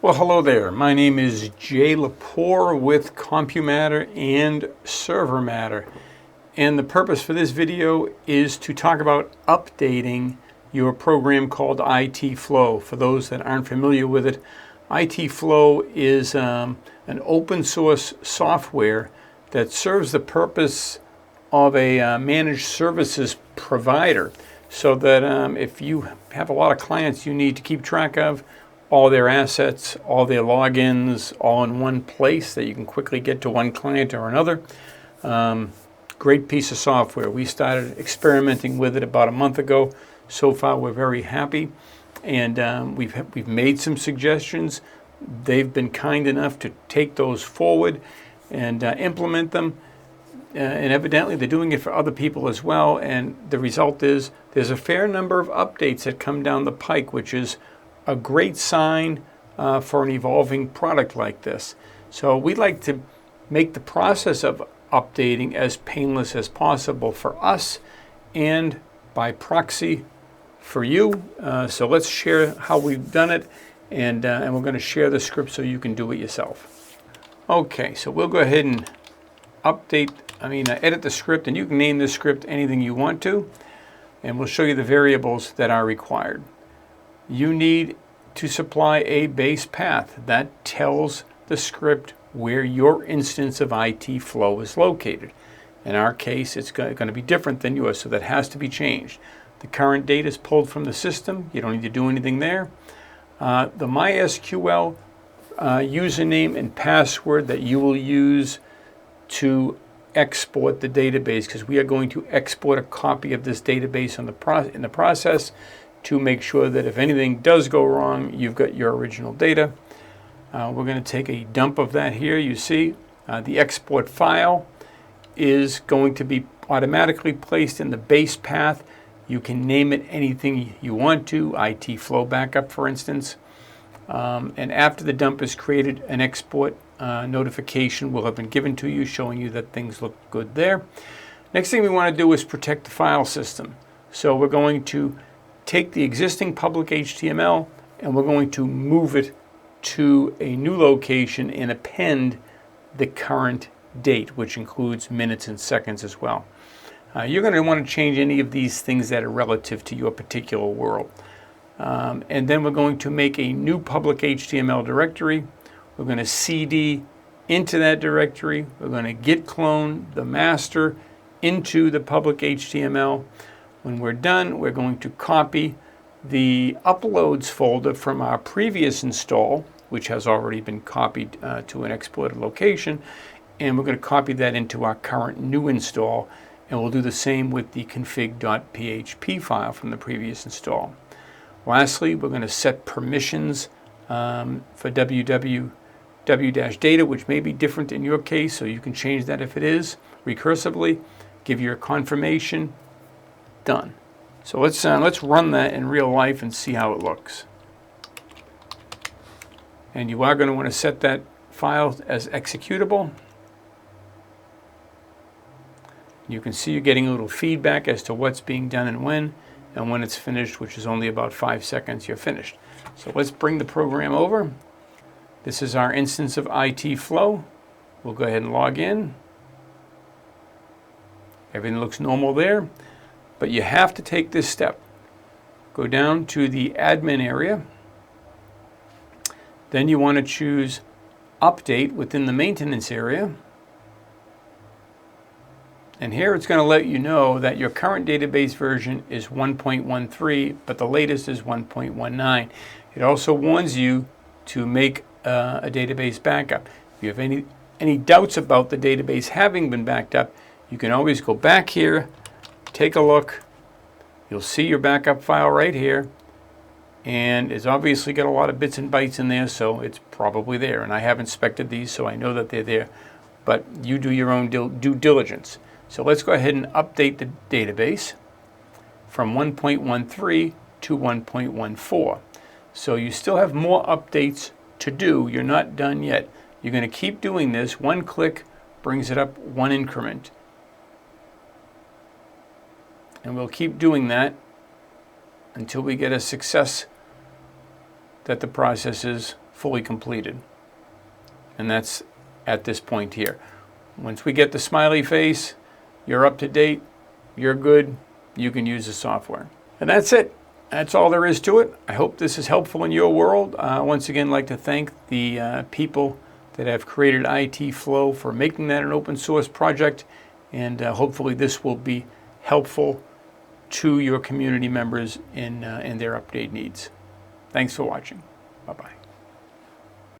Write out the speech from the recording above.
Well, hello there. My name is Jay Lepore with CompuMatter and Server Matter. And the purpose for this video is to talk about updating your program called ITFlow. For those that aren't familiar with it, ITFlow is an open source software that serves the purpose of a managed services provider, so that if you have a lot of clients you need to keep track of, all their assets, all their logins, all in one place that you can quickly get to one client or another. Great piece of software. We started experimenting with it about a month ago. So far we're very happy, and we've made some suggestions. They've been kind enough to take those forward and implement them. And evidently they're doing it for other people as well, and the result is there's a fair number of updates that come down the pike, which is a great sign for an evolving product like this. So we'd like to make the process of updating as painless as possible for us and by proxy for you. So let's share how we've done it, and we're going to share the script so you can do it yourself. Okay, so we'll go ahead and edit the script, and you can name this script anything you want to, and we'll show you the variables that are required. You need to supply a base path that tells the script where your instance of ITFlow is located. In our case, it's going to be different than yours, so that has to be changed. The current data is pulled from the system. You don't need to do anything there. The MySQL username and password that you will use to export the database, because we are going to export a copy of this database in the process to make sure that if anything does go wrong, you've got your original data. We're going to take a dump of that here. You see the export file is going to be automatically placed in the base path. You can name it anything you want to, ITFlow backup for instance. And after the dump is created, an export notification will have been given to you showing you that things look good there. Next thing we want to do is protect the file system. So we're going to take the existing public HTML and we're going to move it to a new location and append the current date, which includes minutes and seconds as well. You're going to want to change any of these things that are relative to your particular world. And then we're going to make a new public HTML directory. We're going to cd into that directory. We're going to git clone the master into the public HTML. When we're done, we're going to copy the uploads folder from our previous install, which has already been copied to an exported location, and we're going to copy that into our current new install, and we'll do the same with the config.php file from the previous install. Lastly, we're going to set permissions for www-data, which may be different in your case, so you can change that if it is recursively. Give your confirmation. Done. So let's run that in real life and see how it looks. And you are going to want to set that file as executable. You can see you're getting a little feedback as to what's being done and when it's finished, which is only about 5 seconds, you're finished. So let's bring the program over. This is our instance of ITFlow. We'll go ahead and log in. Everything looks normal there. But you have to take this step. Go down to the admin area. Then you want to choose update within the maintenance area. And here it's going to let you know that your current database version is 1.13, but the latest is 1.19. It also warns you to make a database backup. If you have any doubts about the database having been backed up, you can always go back here, take a look. You'll see your backup file right here, and it's obviously got a lot of bits and bytes in there, so it's probably there. And I have inspected these, so I know that they're there, but you do your own due diligence. So let's go ahead and update the database from 1.13 to 1.14. So you still have more updates to do. You're not done yet. You're going to keep doing this. One click brings it up one increment. And we'll keep doing that until we get a success that the process is fully completed. And that's at this point here. Once we get the smiley face, you're up to date, you're good, you can use the software. And that's it. That's all there is to it. I hope this is helpful in your world. Once again, I'd like to thank the people that have created ITFlow for making that an open source project, and hopefully this will be helpful to your community members in their update needs. Thanks for watching. Bye-bye.